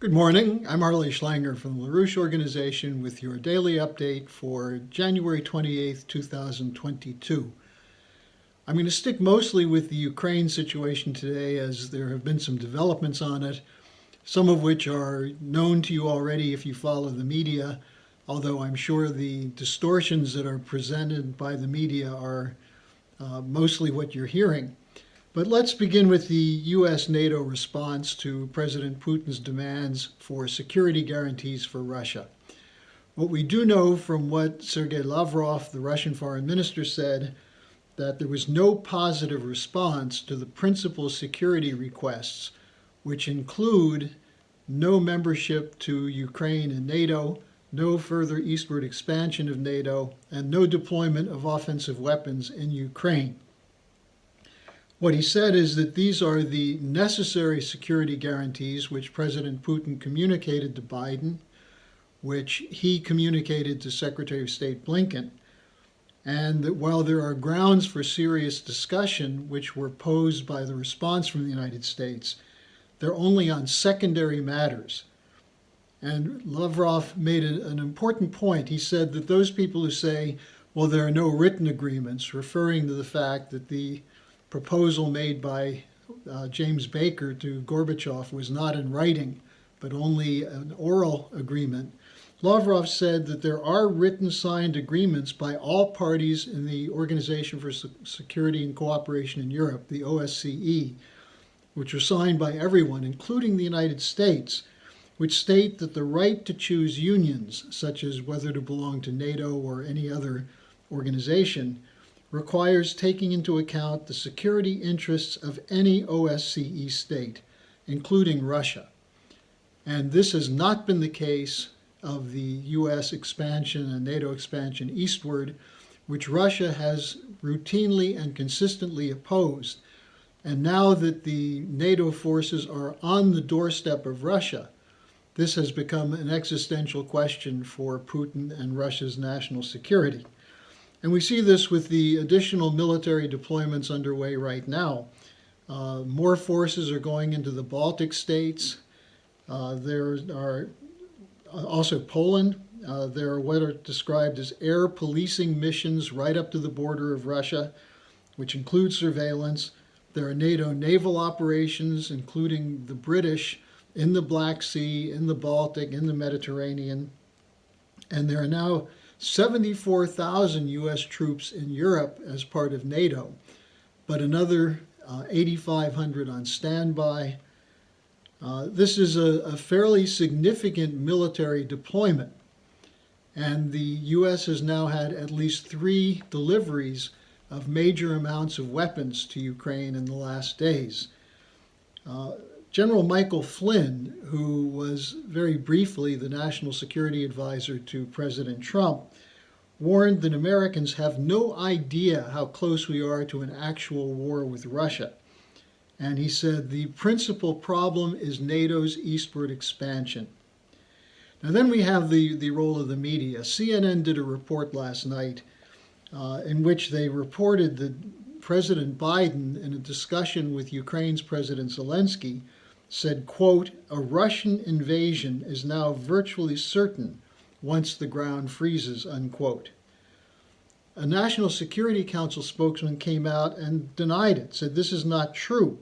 Good morning. I'm Arlie Schlanger from the LaRouche Organization with your daily update for January 28th, 2022. I'm going to stick mostly with the Ukraine situation today as there have been some developments on it, some of which are known to you already if you follow the media, although I'm sure the distortions that are presented by the media are mostly what you're hearing. But let's begin with the U.S. NATO response to President Putin's demands for security guarantees for Russia. What we do know from what Sergei Lavrov, the Russian foreign minister, said, that there was no positive response to the principal security requests, which include no membership to Ukraine in NATO, no further eastward expansion of NATO, and no deployment of offensive weapons in Ukraine. What he said is that these are the necessary security guarantees which President Putin communicated to Biden, which he communicated to Secretary of State Blinken, and that while there are grounds for serious discussion which were posed by the response from the United States, they're only on secondary matters. And Lavrov made an important point. He said that those people who say, well, there are no written agreements, referring to the fact that the proposal made by James Baker to Gorbachev was not in writing, but only an oral agreement. Lavrov said that there are written signed agreements by all parties in the Organization for Security and Cooperation in Europe, the OSCE, which are signed by everyone, including the United States, which state that the right to choose unions, such as whether to belong to NATO or any other organization, requires taking into account the security interests of any OSCE state, including Russia. And this has not been the case of the US expansion and NATO expansion eastward, which Russia has routinely and consistently opposed. And now that the NATO forces are on the doorstep of Russia, this has become an existential question for Putin and Russia's national security. And we see this with the additional military deployments underway right now. More forces are going into the Baltic states. There are also Poland. There are what are described as air policing missions right up to the border of Russia, which include surveillance. There are NATO naval operations, including the British, in the Black Sea, in the Baltic, in the Mediterranean. And there are now 74,000 U.S. troops in Europe as part of NATO, but another 8,500 on standby. This is a fairly significant military deployment, and the U.S. has now had at least 3 deliveries of major amounts of weapons to Ukraine in the last days. General Michael Flynn, who was very briefly the national security advisor to President Trump, warned that Americans have no idea how close we are to an actual war with Russia. And he said the principal problem is NATO's eastward expansion. Now then we have the role of the media. CNN did a report last night in which they reported that President Biden, in a discussion with Ukraine's President Zelensky, said, quote, "A Russian invasion is now virtually certain once the ground freezes," unquote. A National Security Council spokesman came out and denied it, said this is not true,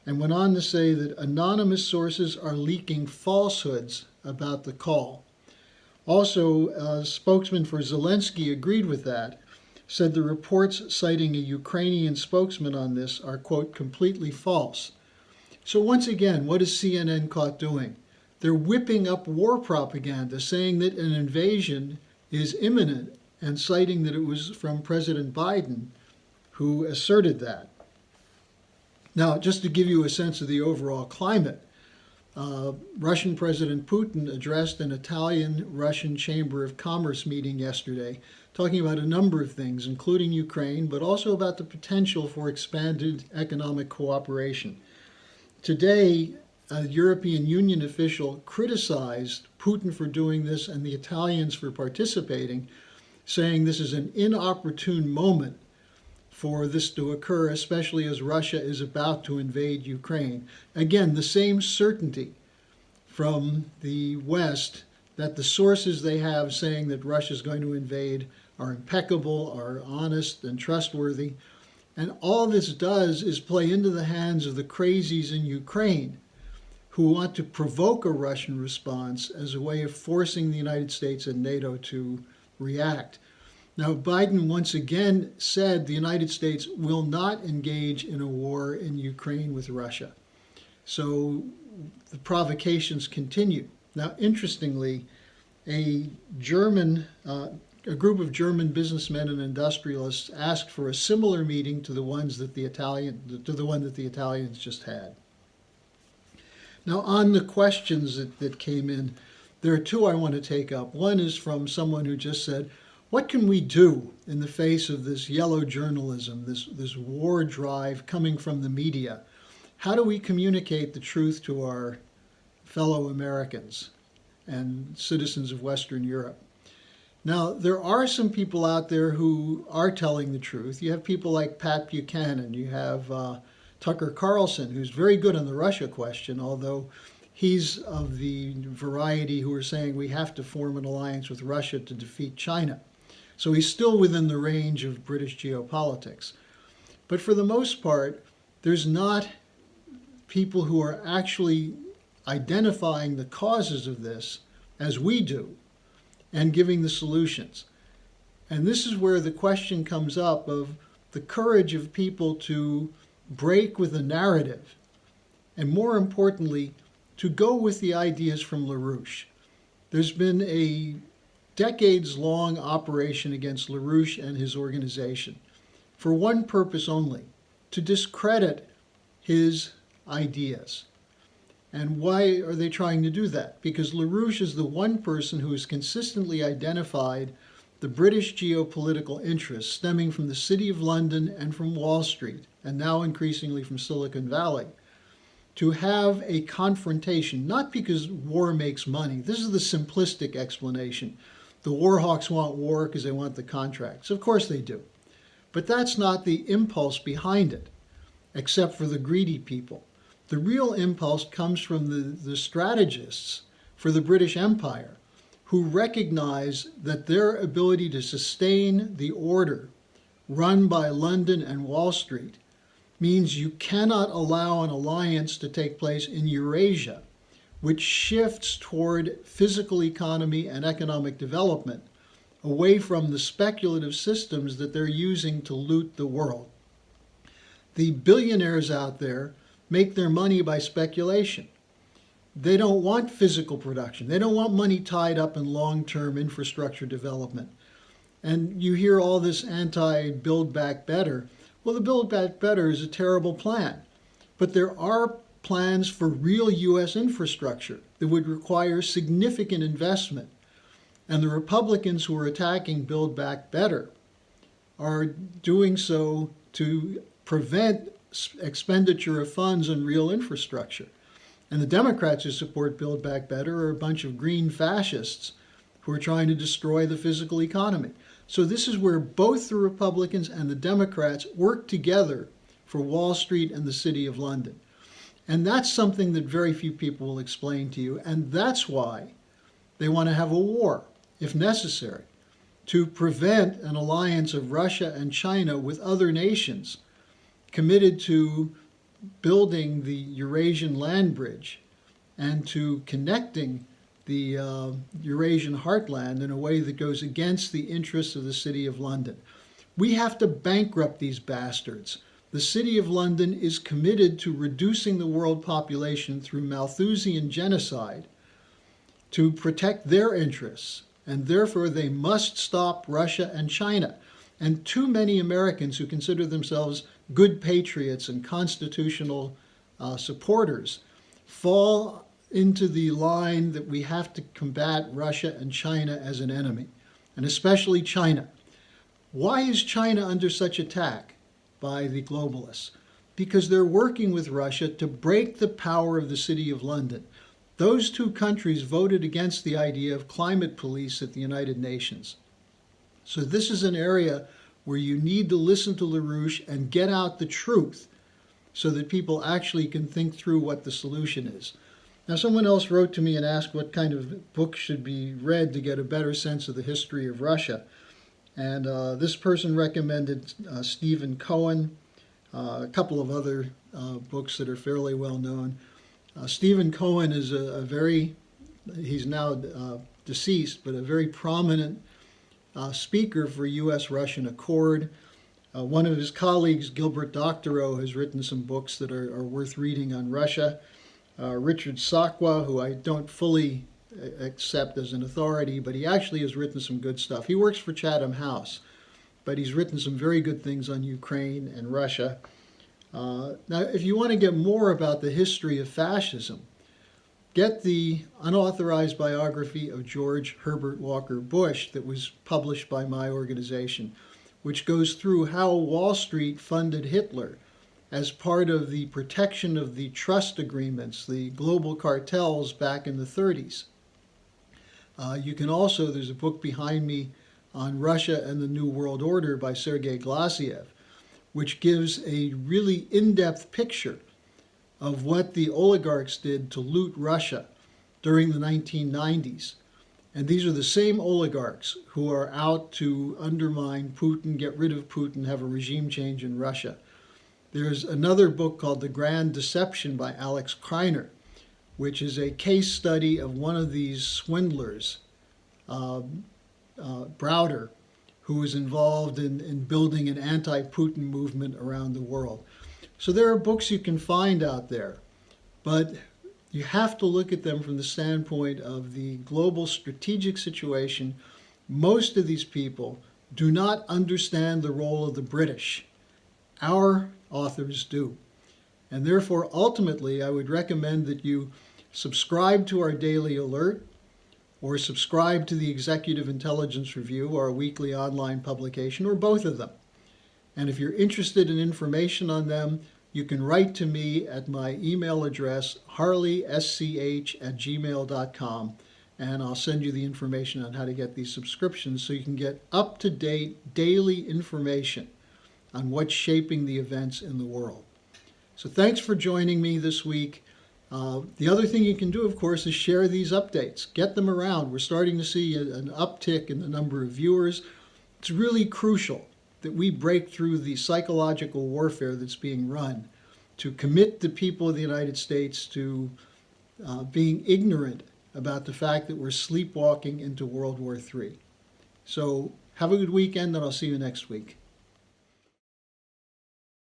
and went on to say that anonymous sources are leaking falsehoods about the call. Also, a spokesman for Zelensky agreed with that, said the reports citing a Ukrainian spokesman on this are, quote, completely false. So once again, what is CNN caught doing? They're whipping up war propaganda, saying that an invasion is imminent and citing that it was from President Biden who asserted that. Now, just to give you a sense of the overall climate, Russian President Putin addressed an Italian-Russian Chamber of Commerce meeting yesterday, talking about a number of things, including Ukraine, but also about the potential for expanded economic cooperation. Today, a European Union official criticized Putin for doing this and the Italians for participating, saying this is an inopportune moment for this to occur, especially as Russia is about to invade Ukraine. Again, the same certainty from the West that the sources they have saying that Russia is going to invade are impeccable, are honest and trustworthy. And all this does is play into the hands of the crazies in Ukraine who want to provoke a Russian response as a way of forcing the United States and NATO to react. Now, Biden once again said the United States will not engage in a war in Ukraine with Russia. So the provocations continue. Now, interestingly, a group of German businessmen and industrialists asked for a similar meeting to the one that the Italians just had. Now, on the questions that came in, there are two I want to take up. One is from someone who just said, what can we do in the face of this yellow journalism, this war drive coming from the media? How do we communicate the truth to our fellow Americans and citizens of Western Europe? Now, there are some people out there who are telling the truth. You have people like Pat Buchanan. You have Tucker Carlson, who's very good on the Russia question, although he's of the variety who are saying we have to form an alliance with Russia to defeat China. So he's still within the range of British geopolitics. But for the most part, there's not people who are actually identifying the causes of this as we do and giving the solutions. And this is where the question comes up of the courage of people to break with the narrative, and more importantly, to go with the ideas from LaRouche. There's been a decades-long operation against LaRouche and his organization for one purpose only, to discredit his ideas. And why are they trying to do that? Because LaRouche is the one person who has consistently identified the British geopolitical interests stemming from the City of London and from Wall Street, and now increasingly from Silicon Valley, to have a confrontation, not because war makes money. This is the simplistic explanation. The war hawks want war because they want the contracts. Of course they do. But that's not the impulse behind it, except for the greedy people. The real impulse comes from the strategists for the British Empire, who recognize that their ability to sustain the order run by London and Wall Street means you cannot allow an alliance to take place in Eurasia, which shifts toward physical economy and economic development away from the speculative systems that they're using to loot the world. The billionaires out there make their money by speculation. They don't want physical production. They don't want money tied up in long-term infrastructure development. And you hear all this anti-Build Back Better. Well, the Build Back Better is a terrible plan. But there are plans for real U.S. infrastructure that would require significant investment. And the Republicans who are attacking Build Back Better are doing so to prevent expenditure of funds on real infrastructure. And the Democrats who support Build Back Better are a bunch of green fascists who are trying to destroy the physical economy. So this is where both the Republicans and the Democrats work together for Wall Street and the City of London. And that's something that very few people will explain to you. And that's why they want to have a war, if necessary, to prevent an alliance of Russia and China with other nations committed to building the Eurasian land bridge and to connecting the Eurasian heartland in a way that goes against the interests of the City of London. We have to bankrupt these bastards. The City of London is committed to reducing the world population through Malthusian genocide to protect their interests, and therefore they must stop Russia and China. And too many Americans who consider themselves good patriots and constitutional supporters fall into the line that we have to combat Russia and China as an enemy, and especially China. Why is China under such attack by the globalists? Because they're working with Russia to break the power of the City of London. Those two countries voted against the idea of climate police at the United Nations. So this is an area where you need to listen to LaRouche and get out the truth so that people actually can think through what the solution is. Now, someone else wrote to me and asked what kind of books should be read to get a better sense of the history of Russia. And this person recommended Stephen Cohen, a couple of other books that are fairly well known. Stephen Cohen is he's now deceased, but a very prominent speaker for U.S.-Russian Accord. One of his colleagues, Gilbert Doctorow, has written some books that are worth reading on Russia. Richard Sakwa, who I don't fully accept as an authority, but he actually has written some good stuff. He works for Chatham House, but he's written some very good things on Ukraine and Russia. Now, if you want to get more about the history of fascism, get the unauthorized biography of George Herbert Walker Bush that was published by my organization, which goes through how Wall Street funded Hitler as part of the protection of the trust agreements, the global cartels back in the 30s. You can also, there's a book behind me on Russia and the New World Order by Sergei Glassiev, which gives a really in-depth picture of what the oligarchs did to loot Russia during the 1990s. And these are the same oligarchs who are out to undermine Putin, get rid of Putin, have a regime change in Russia. There's another book called The Grand Deception by Alex Kreiner, which is a case study of one of these swindlers, Browder, who was involved in building an anti-Putin movement around the world. So there are books you can find out there, but you have to look at them from the standpoint of the global strategic situation. Most of these people do not understand the role of the British. Our authors do. And therefore, ultimately, I would recommend that you subscribe to our daily alert or subscribe to the Executive Intelligence Review, our weekly online publication, or both of them. And if you're interested in information on them, you can write to me at my email address, harleysch@gmail.com, and I'll send you the information on how to get these subscriptions so you can get up-to-date daily information on what's shaping the events in the world. So thanks for joining me this week. The other thing you can do, of course, is share these updates. Get them around. We're starting to see an uptick in the number of viewers. It's really crucial that we break through the psychological warfare that's being run to commit the people of the United States to being ignorant about the fact that we're sleepwalking into World War III. So have a good weekend, and I'll see you next week.